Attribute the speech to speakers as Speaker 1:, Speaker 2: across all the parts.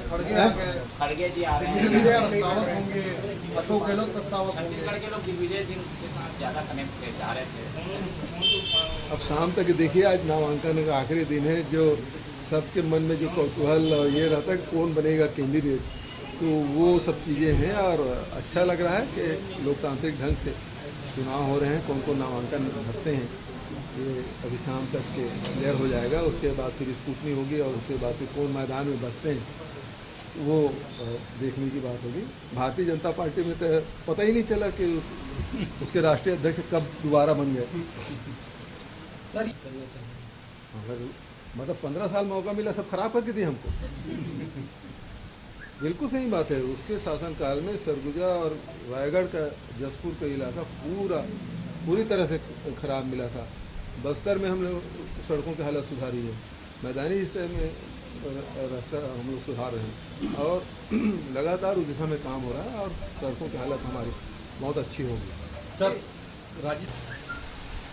Speaker 1: खड़गे जी आ रहे हैं,
Speaker 2: प्रस्तावक होंगे, अशोक गहलोत प्रस्तावक होंगे।
Speaker 1: छत्तीसगढ़ के लोग दिग्विजय सिंह के साथ ज्यादा कनेक्ट थे, चाह रहे थे।
Speaker 3: अब शाम तक देखिए, आज नामांकन का आखिरी दिन है। जो सबके मन में जो कौतूहल और ये रहता है कौन बनेगा कैंडिडेट, तो वो सब चीज़ें हैं। और अच्छा लग रहा है कि लोकतांत्रिक ढंग से चुनाव हो रहे हैं, कौन कौन नामांकन भरते हैं ये अभी शाम तक के क्लियर हो जाएगा। उसके बाद फिर स्कूटनी होगी और उसके बाद फिर कौन मैदान में बसते हैं वो देखने की बात होगी। भारतीय जनता पार्टी में तो पता ही नहीं चला कि उसके राष्ट्रीय अध्यक्ष कब दोबारा बन गए।
Speaker 2: सर
Speaker 3: अगर मतलब 15 साल मौका मिला, सब खराब करके दिए हमको। बिल्कुल सही बात है। उसके शासनकाल में सरगुजा और रायगढ़ का जसपुर का इलाका पूरी तरह से खराब मिला था। बस्तर में हम लोग सड़कों की हालत सुधारी है, मैदानी हिस्से में रास्ता हम लोग सुधार रहे हैं और लगातार उस दिशा में काम हो रहा है और सड़कों की हालत हमारी बहुत अच्छी होगी।
Speaker 2: सर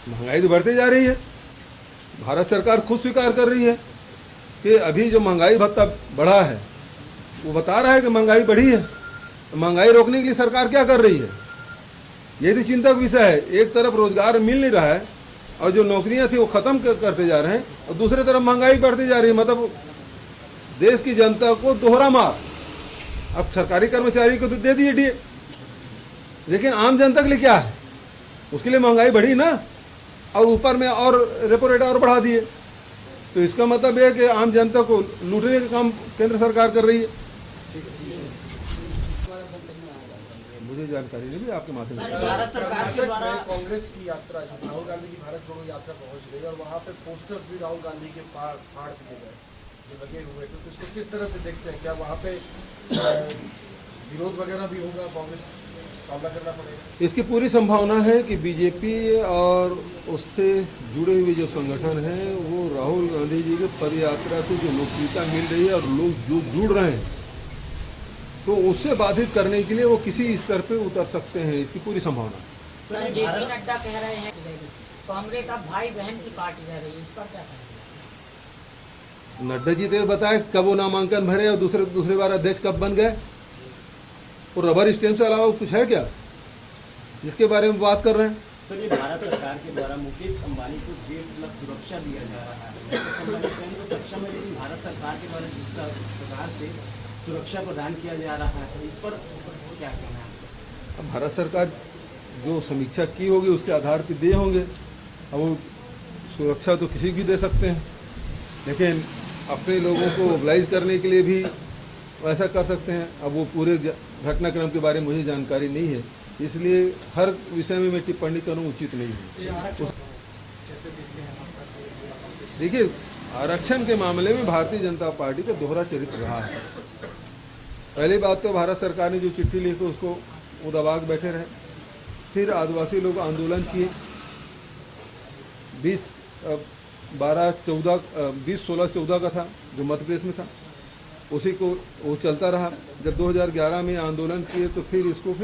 Speaker 3: महंगाई तो बढ़ती जा रही है। भारत सरकार खुद स्वीकार कर रही है कि अभी जो महंगाई भत्ता बढ़ा है वो बता रहा है कि महंगाई बढ़ी है। तो महंगाई रोकने के लिए सरकार क्या कर रही है, ये तो चिंता का विषय है। एक तरफ रोजगार मिल नहीं रहा है और जो नौकरियां थी वो खत्म करते जा रहे हैं, और दूसरी तरफ महंगाई बढ़ती जा रही है। मतलब देश की जनता को दोहरा मार। अब सरकारी कर्मचारी को तो दे दिए डीए, लेकिन आम जनता के लिए क्या है, उसके लिए महंगाई बढ़ी ना, और ऊपर में और रेपो रेट और बढ़ा दिए। तो इसका मतलब यह है कि आम जनता को लूटने का काम केंद्र सरकार कर रही है। मुझे जानकारी नहीं भी आपके माध्यम से।
Speaker 2: भारत सरकार के द्वारा कांग्रेस की यात्रा, जो राहुल गांधी की भारत जोड़ो यात्रा पहुंच गई और वहां पे पोस्टर्स भी राहुल गांधी के फाड़ दिए गए जो लगे हुए थे, तो इसको किस तरह से देखते हैं? क्या वहां पे विरोध वगैरह भी होगा, कांग्रेस सामना करना पड़ेगा?
Speaker 3: इसकी पूरी संभावना है कि बीजेपी और उससे जुड़े हुए जो संगठन हैं वो राहुल गांधी जी के पदयात्रा से जो लोकप्रियता मिल रही है और लोग जो जुड़ रहे हैं, तो उससे बाधित करने के लिए वो किसी स्तर पे उतर सकते हैं। इसकी पूरी संभावना।
Speaker 4: सर जेपी नड्डा कह रहे हैं कांग्रेस अब भाई बहन की पार्टी रह रही है, इस पर क्या कहेंगे?
Speaker 3: नड्डा जी तो बताए कब वो नामांकन भरे और दूसरे बार अध्यक्ष कब बन गए। वो रबर स्टैंप से अलावा कुछ है क्या जिसके बारे में बात कर रहे हैं?
Speaker 5: सर, ये भारत सरकार के द्वारा मुकेश अंबानी को जेट सुरक्षा दिया जा रहा है। मुकेश अंबानी स्वयं तो सक्षम है, लेकिन भारत सरकार के द्वारा जिस प्रकार से सुरक्षा प्रदान किया जा रहा है, इस पर क्या कहना है?
Speaker 3: अब भारत सरकार जो समीक्षा की होगी उसके आधार पर दिए होंगे। अब वो सुरक्षा तो किसी भी दे सकते हैं, लेकिन अपने लोगों को मोबिलाइज करने के लिए भी ऐसा कर सकते हैं। अब वो पूरे घटनाक्रम के बारे में मुझे जानकारी नहीं है, इसलिए हर विषय में मैं टिप्पणी करूं उचित नहीं है। देखिए, आरक्षण के मामले में भारतीय जनता पार्टी का दोहरा चरित्र रहा है। पहली बात तो भारत सरकार ने जो चिट्ठी लिखी उसको वो दबा के बैठे रहे। फिर आदिवासी लोग आंदोलन किए, 2016-14 का था जो मध्य प्रदेश में था, उसी को वो चलता रहा। जब 2011 में आंदोलन किए तो फिर इसको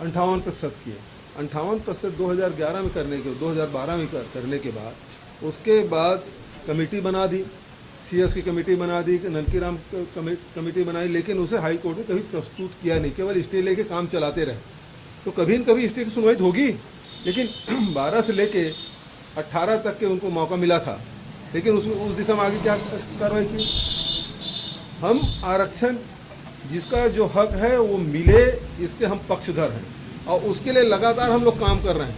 Speaker 3: 58% किए। 58% 2011 में करने के 2012 में करने के बाद उसके बाद कमेटी बना दी, सीएस की कमेटी बना दी, ननकीराम कमेटी बनाई, लेकिन उसे हाई कोर्ट ने कभी प्रस्तुत किया नहीं, केवल स्टे लेके काम चलाते रहे। तो कभी न कभी स्टे की सुनवाई होगी, लेकिन 12 से लेके 18 तक के उनको मौका मिला था, लेकिन उसमें उस दिशा में आगे क्या कार्रवाई की? हम आरक्षण जिसका जो हक है वो मिले, इसके हम पक्षधर हैं और उसके लिए लगातार हम लोग काम कर रहे हैं।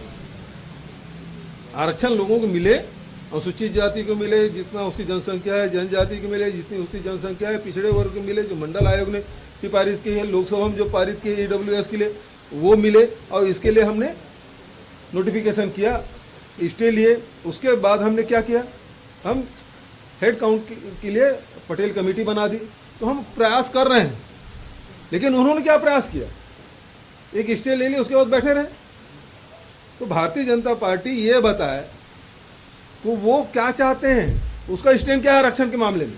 Speaker 3: आरक्षण लोगों को मिले, अनुसूचित जाति को मिले जितना उसकी जनसंख्या है, जनजाति को मिले जितनी उसकी जनसंख्या है, पिछड़े वर्ग को मिले जो मंडल आयोग ने सिफारिश की है, लोकसभा में जो पारित की है EWS के लिए वो मिले, और इसके लिए हमने नोटिफिकेशन किया, स्टे लिए। उसके बाद हमने क्या किया, हम हेड काउंट के लिए पटेल कमेटी बना दी। तो हम प्रयास कर रहे हैं, लेकिन उन्होंने क्या प्रयास किया, एक स्टे ले लिया, उसके बाद बैठे रहे। तो भारतीय जनता पार्टी ये बताए तो वो क्या चाहते हैं, उसका स्टैंड क्या है आरक्षण के मामले में,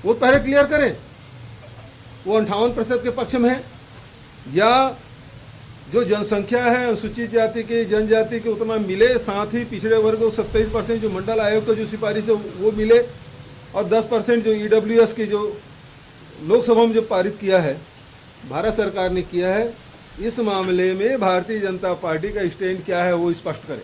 Speaker 3: वो पहले क्लियर करें। वो 58% के पक्ष में है या जो जनसंख्या है अनुसूचित जाति के, जनजाति के उतना मिले, साथ ही पिछड़े वर्ग को 27% जो मंडल आयोग का जो सिफारिश है वो मिले, और 10% जो EWS की जो लोकसभा में जो पारित किया है, भारत सरकार ने किया है, इस मामले में भारतीय जनता पार्टी का स्टैंड क्या है वो स्पष्ट करे।